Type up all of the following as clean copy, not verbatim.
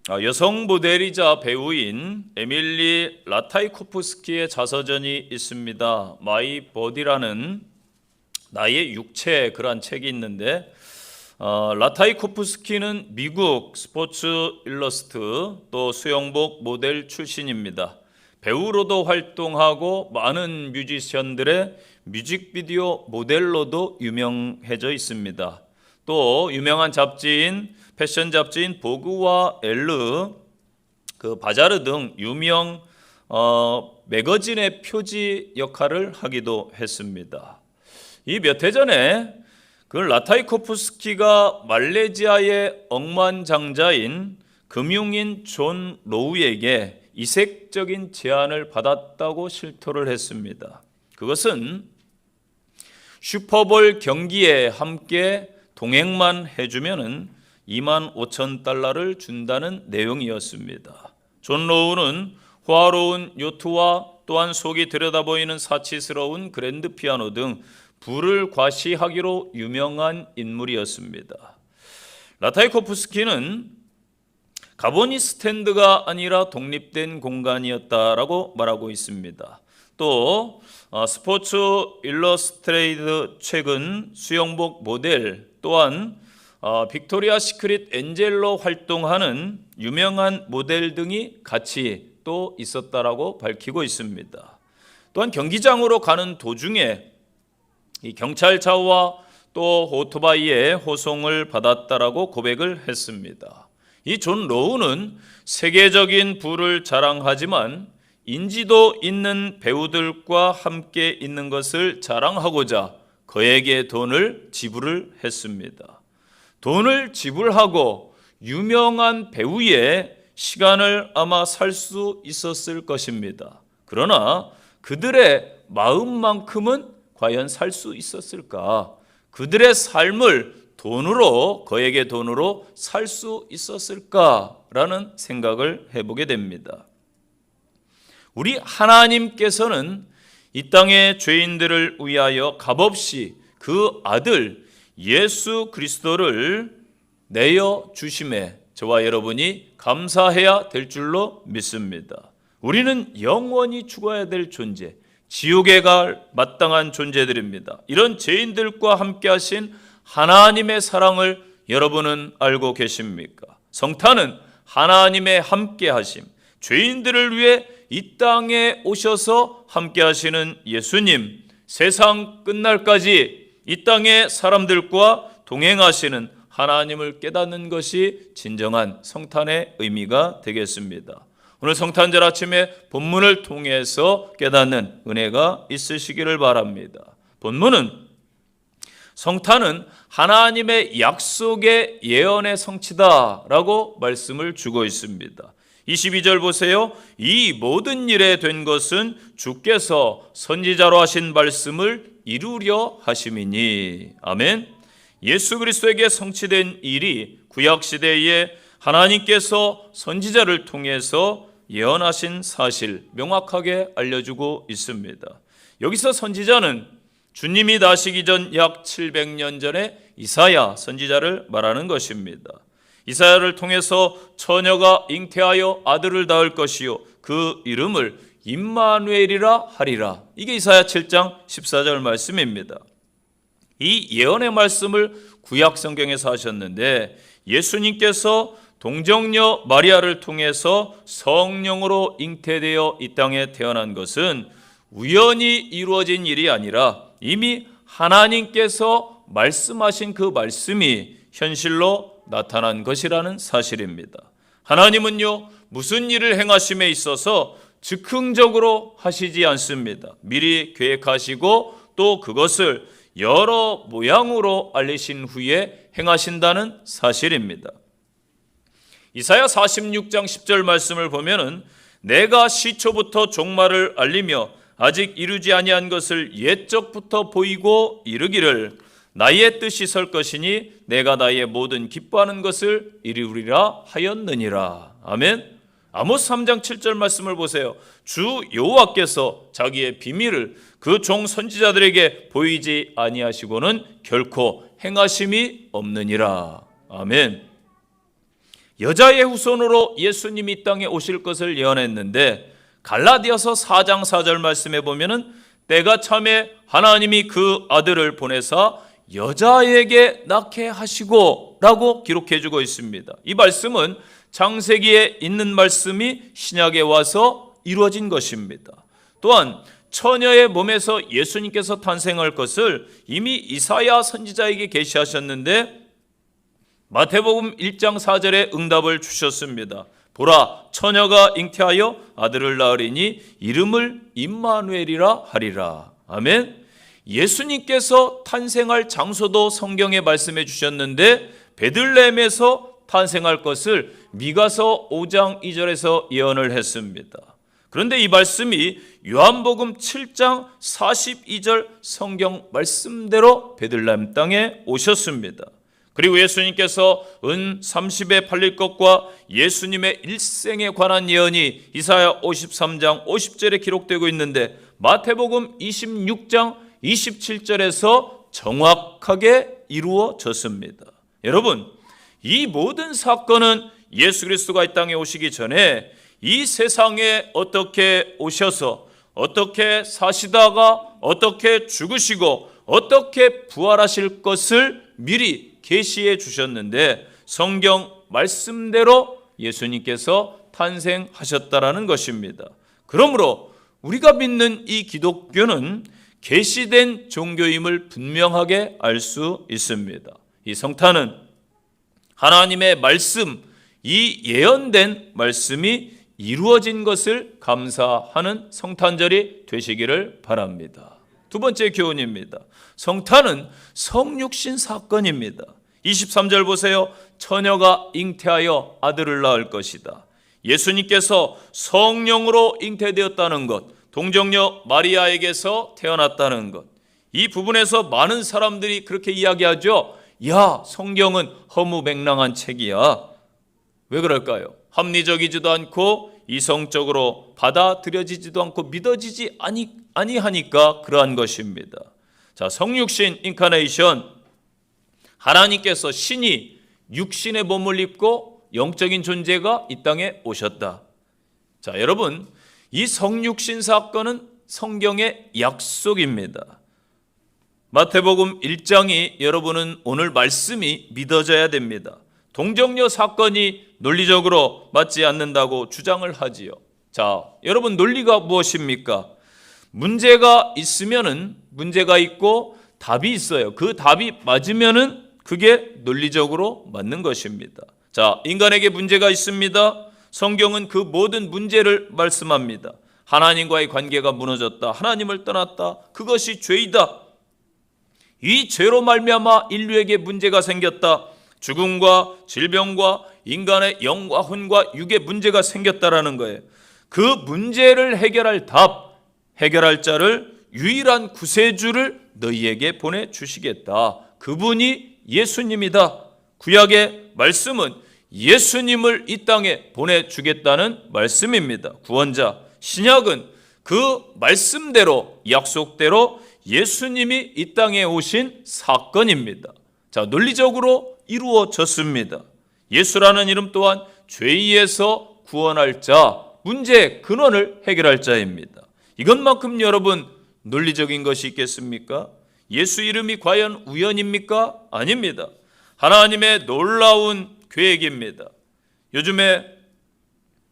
여성 모델이자 배우인 에밀리 라타이코프스키의 자서전이 있습니다. 마이 보디라는 나의 육체, 그런 책이 있는데 라타이코프스키는 미국 스포츠 일러스트 또 수영복 모델 출신입니다. 배우로도 활동하고 많은 뮤지션들의 뮤직비디오 모델로도 유명해져 있습니다. 또 유명한 잡지인 패션 잡지인 보그와 엘르, 바자르 등 유명 매거진의 표지 역할을 하기도 했습니다. 이 몇 해 전에 라타이코프스키가 말레이시아의 억만장자인 금융인 존 로우에게 이색적인 제안을 받았다고 실토를 했습니다. 그것은 슈퍼볼 경기에 함께 동행만 해주면은 25,000달러를 준다는 내용이었습니다. 존 로우는 호화로운 요트와 또한 속이 들여다보이는 사치스러운 그랜드 피아노 등 부를 과시하기로 유명한 인물이었습니다. 라타이코프스키는 가보니 스탠드가 아니라 독립된 공간이었다라고 말하고 있습니다. 또 스포츠 일러스트레이트 최근 수영복 모델 또한 빅토리아 시크릿 엔젤로 활동하는 유명한 모델 등이 같이 또 있었다라고 밝히고 있습니다. 또한 경기장으로 가는 도중에 이 경찰차와 또 오토바이에 호송을 받았다라고 고백을 했습니다. 이 존 로우는 세계적인 부를 자랑하지만 인지도 있는 배우들과 함께 있는 것을 자랑하고자 그에게 돈을 지불을 했습니다. 돈을 지불하고 유명한 배우의 시간을 아마 살 수 있었을 것입니다. 그러나 그들의 마음만큼은 과연 살 수 있었을까? 그들의 삶을 그에게 돈으로 살 수 있었을까라는 생각을 해보게 됩니다. 우리 하나님께서는 이 땅의 죄인들을 위하여 값없이 그 아들 예수 그리스도를 내어 주심에 저와 여러분이 감사해야 될 줄로 믿습니다. 우리는 영원히 죽어야 될 존재, 지옥에 갈 마땅한 존재들입니다. 이런 죄인들과 함께 하신 하나님의 사랑을 여러분은 알고 계십니까? 성탄은 하나님의 함께 하심, 죄인들을 위해 이 땅에 오셔서 함께 하시는 예수님, 세상 끝날까지 이 땅의 사람들과 동행하시는 하나님을 깨닫는 것이 진정한 성탄의 의미가 되겠습니다. 오늘 성탄절 아침에 본문을 통해서 깨닫는 은혜가 있으시기를 바랍니다. 본문은 성탄은 하나님의 약속의 예언의 성취다라고 말씀을 주고 있습니다. 22절 보세요. 이 모든 일에 된 것은 주께서 선지자로 하신 말씀을 이루려 하심이니. 아멘. 예수 그리스도에게 성취된 일이 구약시대에 하나님께서 선지자를 통해서 예언하신 사실 명확하게 알려주고 있습니다. 여기서 선지자는 주님이 나시기 전 약 700년 전에 이사야 선지자를 말하는 것입니다. 이사야를 통해서 처녀가 잉태하여 아들을 낳을 것이요 그 이름을 임마누엘이라 하리라. 이게 이사야 7장 14절 말씀입니다. 이 예언의 말씀을 구약 성경에서 하셨는데 예수님께서 동정녀 마리아를 통해서 성령으로 잉태되어 이 땅에 태어난 것은 우연히 이루어진 일이 아니라 이미 하나님께서 말씀하신 그 말씀이 현실로 나타난 것이라는 사실입니다. 하나님은요, 무슨 일을 행하심에 있어서 즉흥적으로 하시지 않습니다. 미리 계획하시고 또 그것을 여러 모양으로 알리신 후에 행하신다는 사실입니다. 이사야 46장 10절 말씀을 보면은 내가 시초부터 종말을 알리며 아직 이루지 아니한 것을 옛적부터 보이고 이르기를 나의 뜻이 설 것이니 내가 나의 모든 기뻐하는 것을 이루리라 하였느니라. 아멘. 아모스 3장 7절 말씀을 보세요. 주 여호와께서 자기의 비밀을 그 종 선지자들에게 보이지 아니하시고는 결코 행하심이 없느니라. 아멘. 여자의 후손으로 예수님이 이 땅에 오실 것을 예언했는데 갈라디아서 4장 4절 말씀에 보면은 때가 참에 하나님이 그 아들을 보내사 여자에게 낳게 하시고 라고 기록해 주고 있습니다. 이 말씀은 창세기에 있는 말씀이 신약에 와서 이루어진 것입니다. 또한 처녀의 몸에서 예수님께서 탄생할 것을 이미 이사야 선지자에게 계시하셨는데 마태복음 1장 4절에 응답을 주셨습니다. 보라, 처녀가 잉태하여 아들을 낳으리니 이름을 임마누엘이라 하리라. 아멘. 예수님께서 탄생할 장소도 성경에 말씀해 주셨는데 베들레헴에서 탄생할 것을 미가서 5장 2절에서 예언을 했습니다. 그런데 이 말씀이 요한복음 7장 42절 성경 말씀대로 베들레헴 땅에 오셨습니다. 그리고 예수님께서 은 30에 팔릴 것과 예수님의 일생에 관한 예언이 이사야 53장 50절에 기록되고 있는데 마태복음 26장 27절에서 정확하게 이루어졌습니다. 여러분, 이 모든 사건은 예수 그리스도가 이 땅에 오시기 전에 이 세상에 어떻게 오셔서 어떻게 사시다가 어떻게 죽으시고 어떻게 부활하실 것을 미리 계시해 주셨는데 성경 말씀대로 예수님께서 탄생하셨다라는 것입니다. 그러므로 우리가 믿는 이 기독교는 계시된 종교임을 분명하게 알 수 있습니다. 이 성탄은 하나님의 말씀, 이 예언된 말씀이 이루어진 것을 감사하는 성탄절이 되시기를 바랍니다. 두 번째 교훈입니다. 성탄은 성육신 사건입니다. 23절 보세요. 처녀가 잉태하여 아들을 낳을 것이다. 예수님께서 성령으로 잉태되었다는 것, 동정녀 마리아에게서 태어났다는 것, 이 부분에서 많은 사람들이 그렇게 이야기하죠. 야, 성경은 허무맹랑한 책이야. 왜 그럴까요? 합리적이지도 않고 이성적으로 받아들여지지도 않고 믿어지지 아니하니까 그러한 것입니다. 자, 성육신 인카네이션, 하나님께서 신이 육신의 몸을 입고 영적인 존재가 이 땅에 오셨다. 자, 여러분, 이 성육신 사건은 성경의 약속입니다. 마태복음 1장이 여러분은 오늘 말씀이 믿어져야 됩니다. 동정녀 사건이 논리적으로 맞지 않는다고 주장을 하지요. 자, 여러분, 논리가 무엇입니까? 문제가 있으면은 문제가 있고 답이 있어요. 그 답이 맞으면은 그게 논리적으로 맞는 것입니다. 자, 인간에게 문제가 있습니다. 성경은 그 모든 문제를 말씀합니다. 하나님과의 관계가 무너졌다. 하나님을 떠났다. 그것이 죄이다. 이 죄로 말미암아 인류에게 문제가 생겼다. 죽음과 질병과 인간의 영과 혼과 육의 문제가 생겼다라는 거예요. 그 문제를 해결할 답, 해결할 자를 유일한 구세주를 너희에게 보내주시겠다. 그분이 예수님이다. 구약의 말씀은 예수님을 이 땅에 보내주겠다는 말씀입니다. 구원자. 신약은 그 말씀대로 약속대로 예수님이 이 땅에 오신 사건입니다. 자, 논리적으로 이루어졌습니다. 예수라는 이름 또한 죄에서 구원할 자, 문제의 근원을 해결할 자입니다. 이것만큼 여러분 논리적인 것이 있겠습니까? 예수 이름이 과연 우연입니까? 아닙니다. 하나님의 놀라운 계획입니다. 요즘에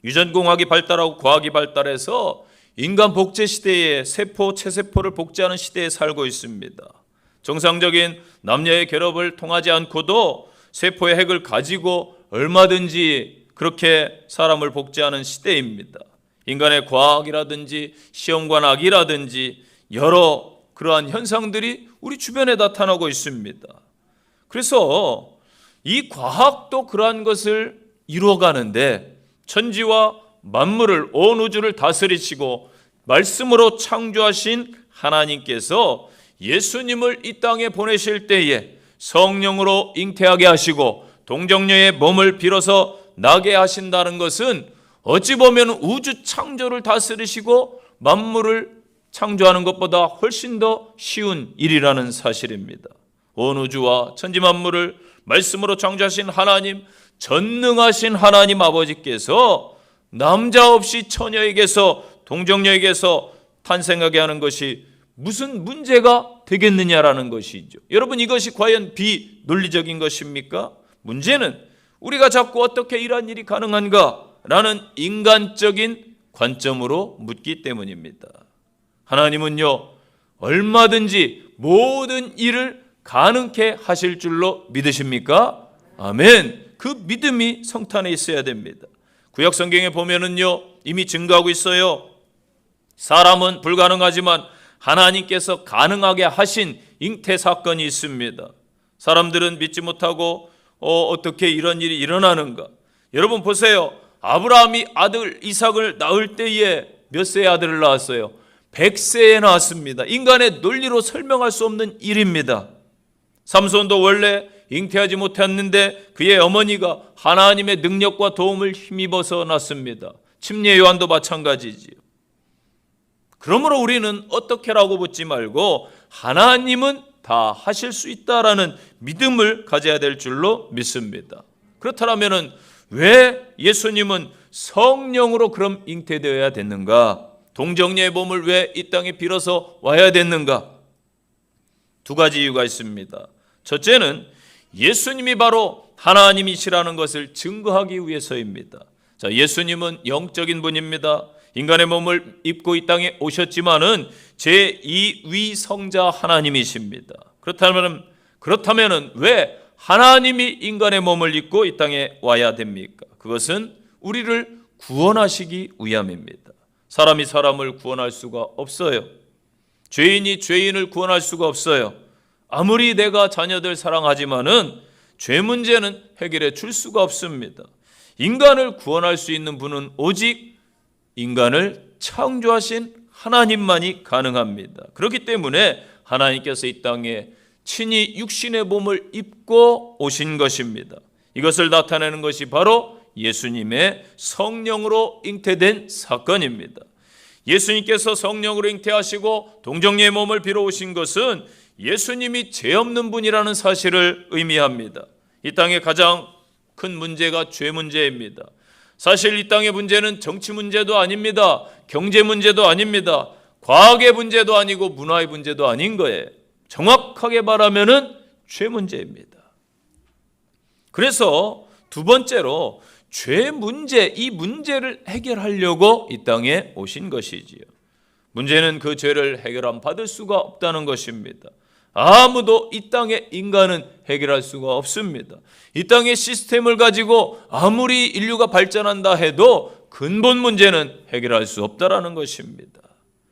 유전공학이 발달하고 과학이 발달해서 인간 복제 시대에 세포, 체세포를 복제하는 시대에 살고 있습니다. 정상적인 남녀의 결합을 통하지 않고도 세포의 핵을 가지고 얼마든지 그렇게 사람을 복제하는 시대입니다. 인간의 과학이라든지 시험관학이라든지 여러 그러한 현상들이 우리 주변에 나타나고 있습니다. 그래서 이 과학도 그러한 것을 이루어가는데 천지와 만물을 온 우주를 다스리시고 말씀으로 창조하신 하나님께서 예수님을 이 땅에 보내실 때에 성령으로 잉태하게 하시고 동정녀의 몸을 빌어서 나게 하신다는 것은 어찌 보면 우주 창조를 다스리시고 만물을 창조하는 것보다 훨씬 더 쉬운 일이라는 사실입니다. 온 우주와 천지 만물을 말씀으로 창조하신 하나님, 전능하신 하나님 아버지께서 남자 없이 처녀에게서, 동정녀에게서 탄생하게 하는 것이 무슨 문제가 되겠느냐라는 것이죠. 여러분, 이것이 과연 비논리적인 것입니까? 문제는 우리가 자꾸 어떻게 이러한 일이 가능한가라는 인간적인 관점으로 묻기 때문입니다. 하나님은요, 얼마든지 모든 일을 가능케 하실 줄로 믿으십니까? 아멘. 그 믿음이 성탄에 있어야 됩니다. 구약 성경에 보면은요, 이미 증거하고 있어요. 사람은 불가능하지만 하나님께서 가능하게 하신 잉태 사건이 있습니다. 사람들은 믿지 못하고 어떻게 이런 일이 일어나는가? 여러분 보세요. 아브라함이 아들 이삭을 낳을 때에 몇 세의 아들을 낳았어요? 100세에 낳았습니다. 인간의 논리로 설명할 수 없는 일입니다. 삼손도 원래 잉태하지 못했는데 그의 어머니가 하나님의 능력과 도움을 힘입어서 낳습니다. 침례 요한도 마찬가지지요. 그러므로 우리는 어떻게라고 묻지 말고 하나님은 다 하실 수 있다라는 믿음을 가져야 될 줄로 믿습니다. 그렇다면 왜 예수님은 성령으로 그럼 잉태되어야 됐는가? 동정녀의 몸을 왜 이 땅에 빌어서 와야 됐는가? 두 가지 이유가 있습니다. 첫째는 예수님이 바로 하나님이시라는 것을 증거하기 위해서입니다. 자, 예수님은 영적인 분입니다. 인간의 몸을 입고 이 땅에 오셨지만은 제2위 성자 하나님이십니다. 그렇다면 왜 하나님이 인간의 몸을 입고 이 땅에 와야 됩니까? 그것은 우리를 구원하시기 위함입니다. 사람이 사람을 구원할 수가 없어요. 죄인이 죄인을 구원할 수가 없어요. 아무리 내가 자녀들 사랑하지만은 죄 문제는 해결해 줄 수가 없습니다. 인간을 구원할 수 있는 분은 오직 인간을 창조하신 하나님만이 가능합니다. 그렇기 때문에 하나님께서 이 땅에 친히 육신의 몸을 입고 오신 것입니다. 이것을 나타내는 것이 바로 예수님의 성령으로 잉태된 사건입니다. 예수님께서 성령으로 잉태하시고 동정녀의 몸을 빌어 오신 것은 예수님이 죄 없는 분이라는 사실을 의미합니다. 이 땅의 가장 큰 문제가 죄 문제입니다. 사실 이 땅의 문제는 정치 문제도 아닙니다. 경제 문제도 아닙니다. 과학의 문제도 아니고 문화의 문제도 아닌 거예요. 정확하게 말하면은 죄 문제입니다. 그래서 두 번째로 죄 문제, 이 문제를 해결하려고 이 땅에 오신 것이지요. 문제는 그 죄를 해결함 받을 수가 없다는 것입니다. 아무도 이 땅의 인간은 해결할 수가 없습니다. 이 땅의 시스템을 가지고 아무리 인류가 발전한다 해도 근본 문제는 해결할 수 없다라는 것입니다.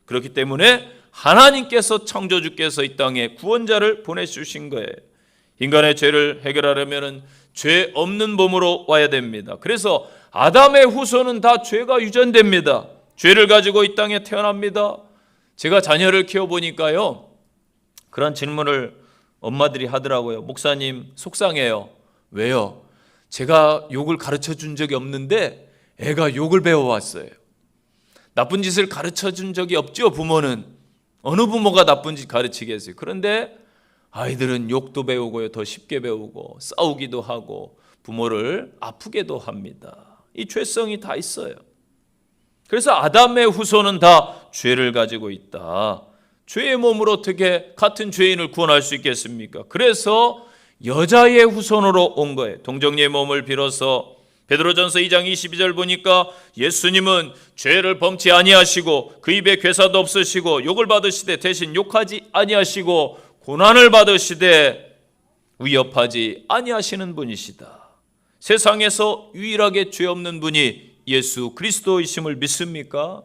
그렇기 때문에 하나님께서 창조주께서 이 땅에 구원자를 보내주신 거예요. 인간의 죄를 해결하려면 죄 없는 몸으로 와야 됩니다. 그래서 아담의 후손은 다 죄가 유전됩니다. 죄를 가지고 이 땅에 태어납니다. 제가 자녀를 키워보니까요, 그런 질문을 엄마들이 하더라고요. 목사님, 속상해요. 왜요? 제가 욕을 가르쳐 준 적이 없는데 애가 욕을 배워왔어요. 나쁜 짓을 가르쳐 준 적이 없죠, 부모는. 어느 부모가 나쁜 짓 가르치겠어요. 그런데 아이들은 욕도 배우고요, 더 쉽게 배우고 싸우기도 하고 부모를 아프게도 합니다. 이 죄성이 다 있어요. 그래서 아담의 후손은 다 죄를 가지고 있다. 죄의 몸으로 어떻게 같은 죄인을 구원할 수 있겠습니까? 그래서 여자의 후손으로 온 거예요. 동정녀의 몸을 빌어서 베드로전서 2장 22절 보니까 예수님은 죄를 범치 아니하시고 그 입에 괴사도 없으시고 욕을 받으시되 대신 욕하지 아니하시고 고난을 받으시되 위협하지 아니하시는 분이시다. 세상에서 유일하게 죄 없는 분이 예수 그리스도이심을 믿습니까?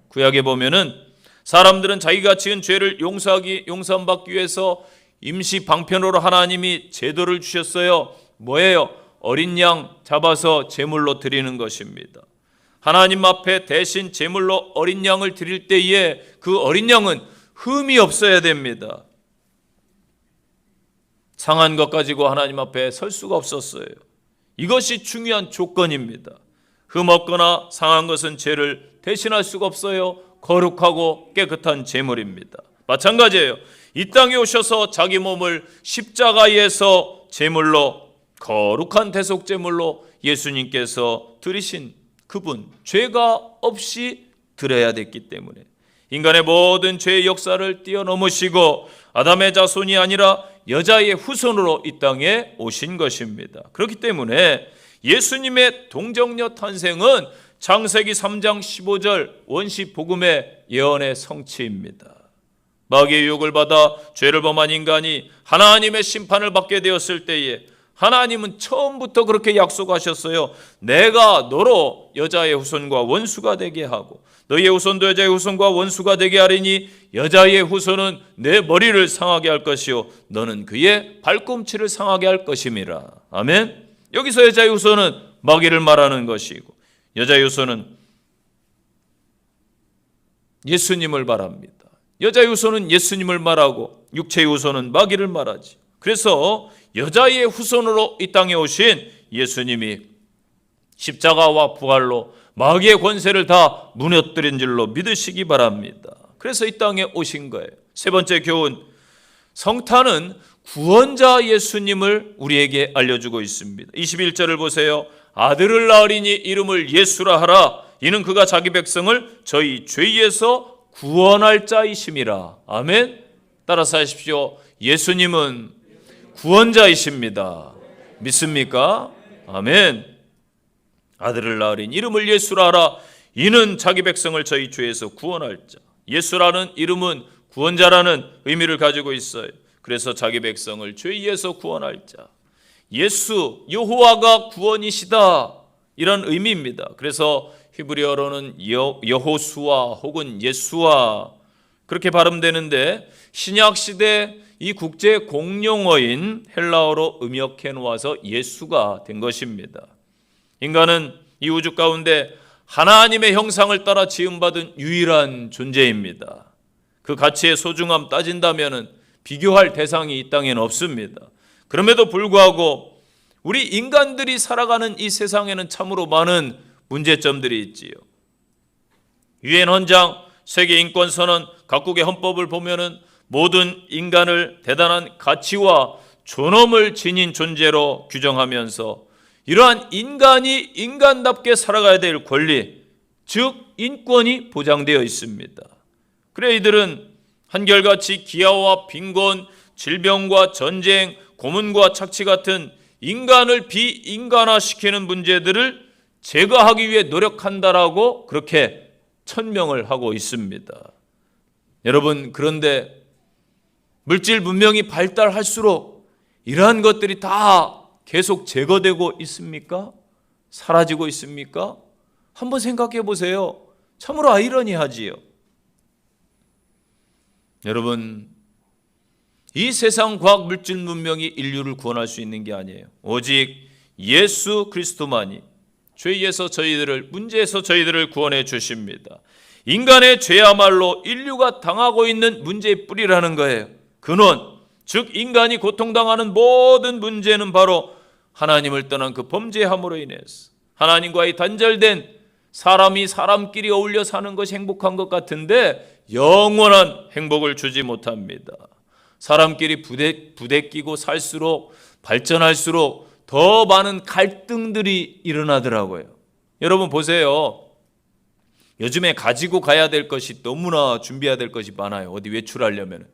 구약에 보면은 사람들은 자기가 지은 죄를 용서받기 위해서 임시 방편으로 하나님이 제도를 주셨어요. 뭐예요? 어린 양 잡아서 제물로 드리는 것입니다. 하나님 앞에 대신 제물로 어린 양을 드릴 때에 그 어린 양은 흠이 없어야 됩니다. 상한 것 가지고 하나님 앞에 설 수가 없었어요. 이것이 중요한 조건입니다. 흠 없거나 상한 것은 죄를 대신할 수가 없어요. 거룩하고 깨끗한 제물입니다. 마찬가지예요. 이 땅에 오셔서 자기 몸을 십자가에서 제물로 거룩한 대속제물로 예수님께서 드리신 그분, 죄가 없이 드려야 됐기 때문에 인간의 모든 죄의 역사를 뛰어넘으시고 아담의 자손이 아니라 여자의 후손으로 이 땅에 오신 것입니다. 그렇기 때문에 예수님의 동정녀 탄생은 창세기 3장 15절 원시 복음의 예언의 성취입니다. 마귀의 유혹을 받아 죄를 범한 인간이 하나님의 심판을 받게 되었을 때에 하나님은 처음부터 그렇게 약속하셨어요. 내가 너로 여자의 후손과 원수가 되게 하고 너희의 후손도 여자의 후손과 원수가 되게 하리니 여자의 후손은 내 머리를 상하게 할 것이요 너는 그의 발꿈치를 상하게 할 것임이라. 아멘. 여기서 여자의 후손은 마귀를 말하는 것이고 여자의 후손은 예수님을 말합니다. 여자의 후손은 예수님을 말하고 육체의 후손은 마귀를 말하지. 그래서 여자의 후손으로 이 땅에 오신 예수님이 십자가와 부활로 마귀의 권세를 다 무너뜨린 줄로 믿으시기 바랍니다. 그래서 이 땅에 오신 거예요. 세 번째 교훈, 성탄은 구원자 예수님을 우리에게 알려주고 있습니다. 21절을 보세요. 아들을 낳으리니 이름을 예수라 하라. 이는 그가 자기 백성을 저희 죄에서 구원할 자이심이라. 아멘. 따라서 하십시오. 예수님은 구원자이십니다. 믿습니까? 아멘. 아들을 낳으리니 이름을 예수라 하라. 이는 자기 백성을 저희 죄에서 구원할 자. 예수라는 이름은 구원자라는 의미를 가지고 있어요. 그래서 자기 백성을 죄에서 구원할 자. 예수, 여호와가 구원이시다. 이런 의미입니다. 그래서 히브리어로는 여호수아 혹은 예수아 그렇게 발음되는데 신약시대 이 국제 공용어인 헬라어로 음역해 놓아서 예수가 된 것입니다. 인간은 이 우주 가운데 하나님의 형상을 따라 지음받은 유일한 존재입니다. 그 가치의 소중함 따진다면 비교할 대상이 이 땅에는 없습니다. 그럼에도 불구하고 우리 인간들이 살아가는 이 세상에는 참으로 많은 문제점들이 있지요. 유엔 헌장, 세계 인권 선언, 각국의 헌법을 보면은 모든 인간을 대단한 가치와 존엄을 지닌 존재로 규정하면서 이러한 인간이 인간답게 살아가야 될 권리, 즉 인권이 보장되어 있습니다. 그래 이들은 한결같이 기아와 빈곤, 질병과 전쟁, 고문과 착취 같은 인간을 비인간화시키는 문제들을 제거하기 위해 노력한다라고 그렇게 천명을 하고 있습니다. 여러분, 그런데 물질 문명이 발달할수록 이러한 것들이 다 계속 제거되고 있습니까? 사라지고 있습니까? 한번 생각해 보세요. 참으로 아이러니하지요. 여러분, 이 세상 과학 물질 문명이 인류를 구원할 수 있는 게 아니에요. 오직 예수 그리스도만이 죄에서 저희들을, 문제에서 저희들을 구원해 주십니다. 인간의 죄야말로 인류가 당하고 있는 문제의 뿌리라는 거예요. 근원, 즉 인간이 고통당하는 모든 문제는 바로 하나님을 떠난 그 범죄함으로 인해서 하나님과의 단절된 사람이 사람끼리 어울려 사는 것이 행복한 것 같은데 영원한 행복을 주지 못합니다. 사람끼리 부대끼고 살수록 발전할수록 더 많은 갈등들이 일어나더라고요. 여러분 보세요. 요즘에 가지고 가야 될 것이 너무나 준비해야 될 것이 많아요. 어디 외출하려면.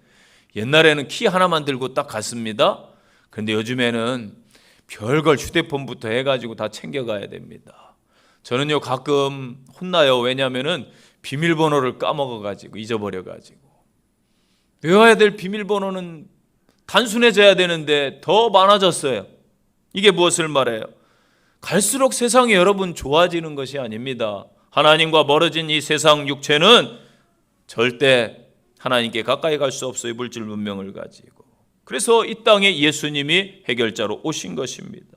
옛날에는 키 하나만 들고 딱 갔습니다. 그런데 요즘에는 별걸 휴대폰부터 해가지고 다 챙겨가야 됩니다. 저는요 가끔 혼나요. 왜냐하면 비밀번호를 까먹어가지고 잊어버려가지고. 외워야 될 비밀번호는 단순해져야 되는데 더 많아졌어요. 이게 무엇을 말해요? 갈수록 세상이 여러분 좋아지는 것이 아닙니다. 하나님과 멀어진 이 세상 육체는 절대 하나님께 가까이 갈 수 없어요. 물질 문명을 가지고. 그래서 이 땅에 예수님이 해결자로 오신 것입니다.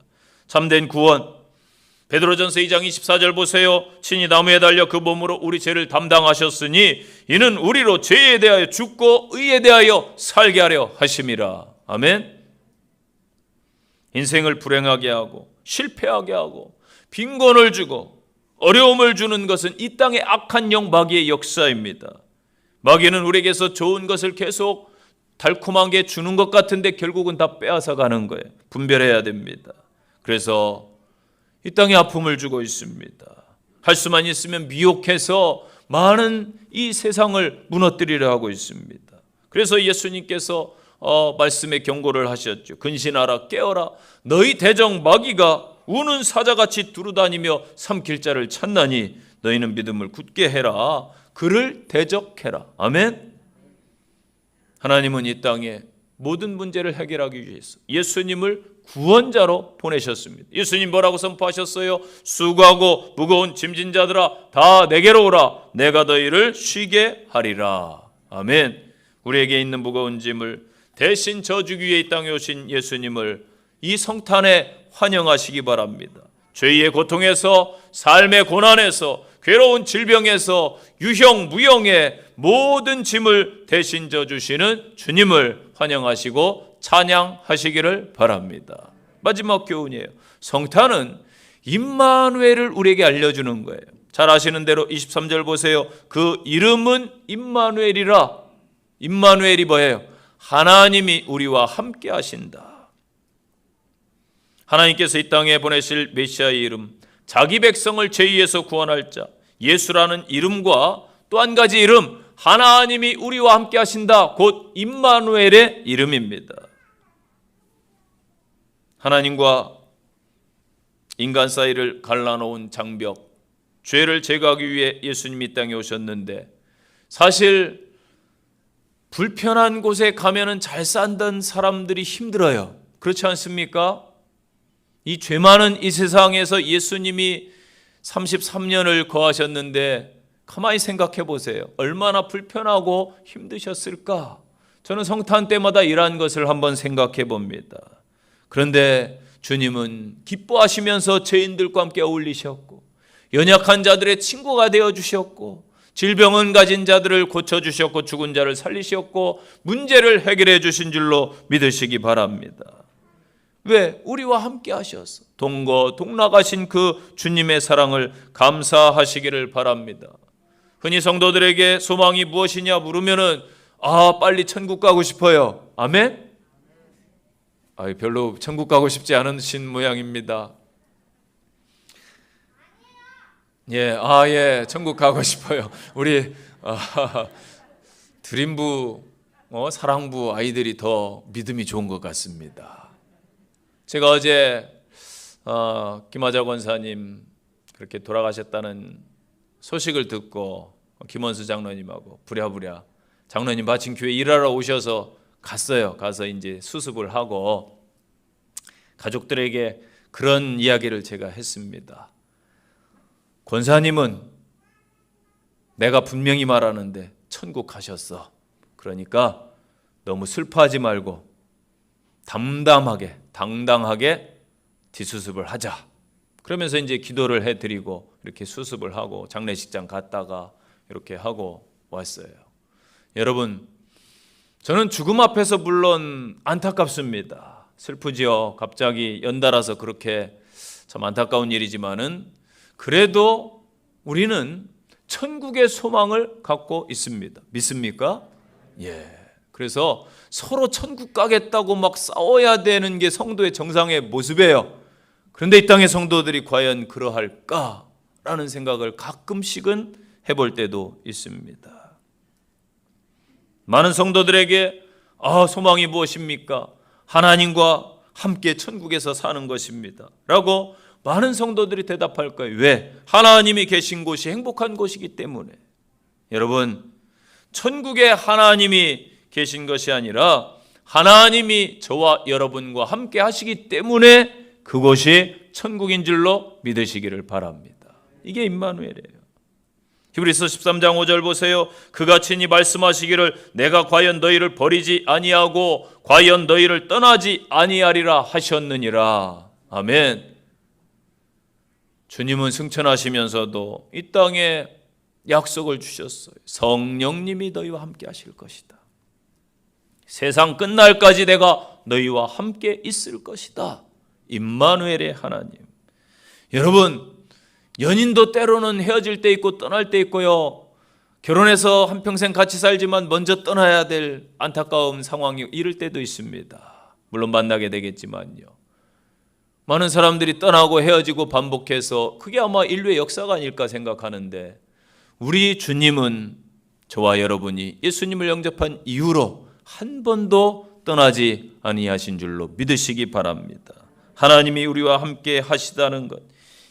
참된 구원. 베드로전서 2장 24절 보세요. 친히 나무에 달려 그 몸으로 우리 죄를 담당하셨으니 이는 우리로 죄에 대하여 죽고 의에 대하여 살게 하려 하심이라. 아멘. 인생을 불행하게 하고 실패하게 하고 빈곤을 주고 어려움을 주는 것은 이 땅의 악한 영 마귀의 역사입니다. 마귀는 우리에게서 좋은 것을 계속 달콤하게 주는 것 같은데 결국은 다 빼앗아 가는 거예요. 분별해야 됩니다. 그래서 이 땅에 아픔을 주고 있습니다. 할 수만 있으면 미혹해서 많은 이 세상을 무너뜨리려 하고 있습니다. 그래서 예수님께서 말씀의 경고를 하셨죠. 근신하라, 깨어라. 너희 대적 마귀가 우는 사자같이 두루다니며 삼킬 자를 찾나니 너희는 믿음을 굳게 해라. 그를 대적해라. 아멘. 하나님은 이 땅에 모든 문제를 해결하기 위해서 예수님을 구원자로 보내셨습니다. 예수님 뭐라고 선포하셨어요? 수고하고 무거운 짐진 자들아 다 내게로 오라. 내가 너희를 쉬게 하리라. 아멘. 우리에게 있는 무거운 짐을 대신 져주기 위해 이 땅에 오신 예수님을 이 성탄에 환영하시기 바랍니다. 죄의 고통에서, 삶의 고난에서, 괴로운 질병에서, 유형 무형의 모든 짐을 대신 져주시는 주님을 환영하시고 찬양하시기를 바랍니다. 마지막 교훈이에요. 성탄은 임마누엘을 우리에게 알려주는 거예요. 잘 아시는 대로 23절 보세요. 그 이름은 임마누엘이라. 임마누엘이 뭐예요? 하나님이 우리와 함께 하신다. 하나님께서 이 땅에 보내실 메시아의 이름, 자기 백성을 죄에서 구원할 자 예수라는 이름과 또 한 가지 이름, 하나님이 우리와 함께 하신다. 곧 임마누엘의 이름입니다. 하나님과 인간 사이를 갈라놓은 장벽, 죄를 제거하기 위해 예수님이 이 땅에 오셨는데, 사실 불편한 곳에 가면은 잘 산다는 사람들이 힘들어요. 그렇지 않습니까? 이 죄 많은 이 세상에서 예수님이 33년을 거하셨는데 가만히 생각해 보세요. 얼마나 불편하고 힘드셨을까? 저는 성탄 때마다 이러한 것을 한번 생각해 봅니다. 그런데 주님은 기뻐하시면서 죄인들과 함께 어울리셨고, 연약한 자들의 친구가 되어주셨고, 질병은 가진 자들을 고쳐주셨고, 죽은 자를 살리셨고, 문제를 해결해 주신 줄로 믿으시기 바랍니다. 왜? 우리와 함께 하셔서 동거동락하신 그 주님의 사랑을 감사하시기를 바랍니다. 흔히 성도들에게 소망이 무엇이냐 물으면은 빨리 천국 가고 싶어요. 아멘? 별로 천국 가고 싶지 않으신 모양입니다. 예, 천국 가고 싶어요. 우리 드림부, 사랑부 아이들이 더 믿음이 좋은 것 같습니다. 제가 어제 김하자 권사님 그렇게 돌아가셨다는 소식을 듣고 김원수 장로님하고 부랴부랴 장로님 마침 교회 일하러 오셔서 갔어요. 가서 이제 수습을 하고 가족들에게 그런 이야기를 제가 했습니다. 권사님은 내가 분명히 말하는데 천국 가셨어. 그러니까 너무 슬퍼하지 말고 담담하게 당당하게 뒷수습을 하자. 그러면서 이제 기도를 해드리고 이렇게 수습을 하고 장례식장 갔다가 이렇게 하고 왔어요. 여러분, 저는 죽음 앞에서 물론 안타깝습니다. 슬프지요. 갑자기 연달아서 그렇게 참 안타까운 일이지만은 그래도 우리는 천국의 소망을 갖고 있습니다. 믿습니까? 예. 그래서 서로 천국 가겠다고 막 싸워야 되는 게 성도의 정상의 모습이에요. 그런데 이 땅의 성도들이 과연 그러할까라는 생각을 가끔씩은 해볼 때도 있습니다. 많은 성도들에게 소망이 무엇입니까? 하나님과 함께 천국에서 사는 것입니다 라고 많은 성도들이 대답할 거예요. 왜? 하나님이 계신 곳이 행복한 곳이기 때문에. 여러분, 천국에 하나님이 계신 것이 아니라 하나님이 저와 여러분과 함께 하시기 때문에 그곳이 천국인 줄로 믿으시기를 바랍니다. 이게 임마누엘이에요. 히브리서 13장 5절 보세요. 그가 친히 말씀하시기를 내가 과연 너희를 버리지 아니하고 과연 너희를 떠나지 아니하리라 하셨느니라. 아멘. 주님은 승천하시면서도 이 땅에 약속을 주셨어요. 성령님이 너희와 함께 하실 것이다. 세상 끝날까지 내가 너희와 함께 있을 것이다. 임마누엘의 하나님. 여러분, 연인도 때로는 헤어질 때 있고 떠날 때 있고요. 결혼해서 한평생 같이 살지만 먼저 떠나야 될 안타까운 상황이 이럴 때도 있습니다. 물론 만나게 되겠지만요. 많은 사람들이 떠나고 헤어지고 반복해서 그게 아마 인류의 역사가 아닐까 생각하는데, 우리 주님은 저와 여러분이 예수님을 영접한 이후로 한 번도 떠나지 아니하신 줄로 믿으시기 바랍니다. 하나님이 우리와 함께 하시다는 것,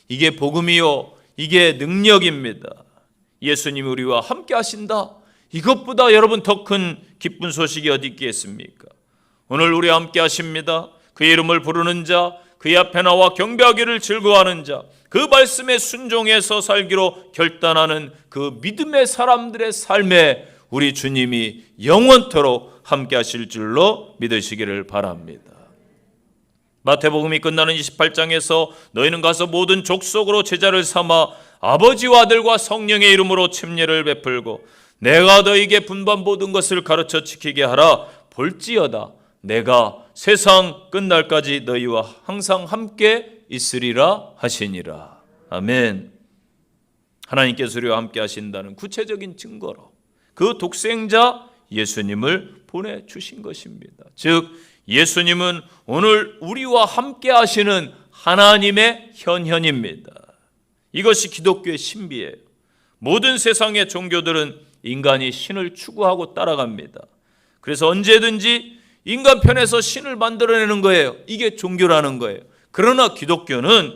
이게 복음이요, 이게 능력입니다. 예수님이 우리와 함께 하신다, 이것보다 여러분 더 큰 기쁜 소식이 어디 있겠습니까? 오늘 우리와 함께 하십니다. 그의 이름을 부르는 자, 그의 앞에 나와 경배하기를 즐거워하는 자, 그 말씀에 순종해서 살기로 결단하는 그 믿음의 사람들의 삶에 우리 주님이 영원토록 함께 하실 줄로 믿으시기를 바랍니다. 마태복음이 끝나는 28장에서 너희는 가서 모든 족속으로 제자를 삼아 아버지와 아들과 성령의 이름으로 침례를 베풀고 내가 너희에게 분반 모든 것을 가르쳐 지키게 하라. 볼지어다 내가 세상 끝날까지 너희와 항상 함께 있으리라 하시니라. 아멘. 하나님께서 우리와 함께 하신다는 구체적인 증거로 그 독생자 예수님을 보내주신 것입니다. 즉 예수님은 오늘 우리와 함께 하시는 하나님의 현현입니다. 이것이 기독교의 신비예요. 모든 세상의 종교들은 인간이 신을 추구하고 따라갑니다. 그래서 언제든지 인간 편에서 신을 만들어내는 거예요. 이게 종교라는 거예요. 그러나 기독교는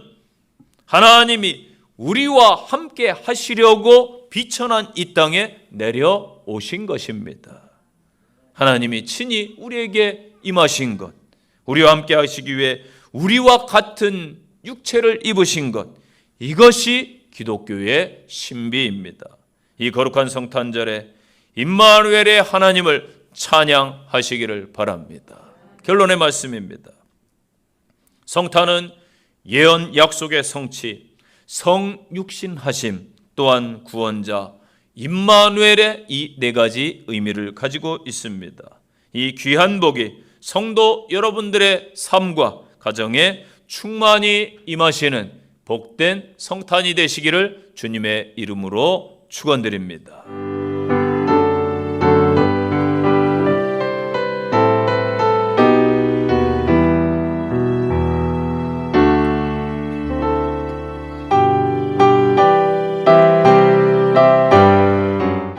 하나님이 우리와 함께 하시려고 비천한 이 땅에 내려오신 것입니다. 하나님이 친히 우리에게 임하신 것, 우리와 함께 하시기 위해 우리와 같은 육체를 입으신 것, 이것이 기독교의 신비입니다. 이 거룩한 성탄절에 임마누엘의 하나님을 찬양하시기를 바랍니다. 결론의 말씀입니다. 성탄은 예언 약속의 성취, 성육신하심, 또한 구원자 임마누엘의 이 네 가지 의미를 가지고 있습니다. 이 귀한 복이 성도 여러분들의 삶과 가정에 충만히 임하시는 복된 성탄이 되시기를 주님의 이름으로 축원드립니다.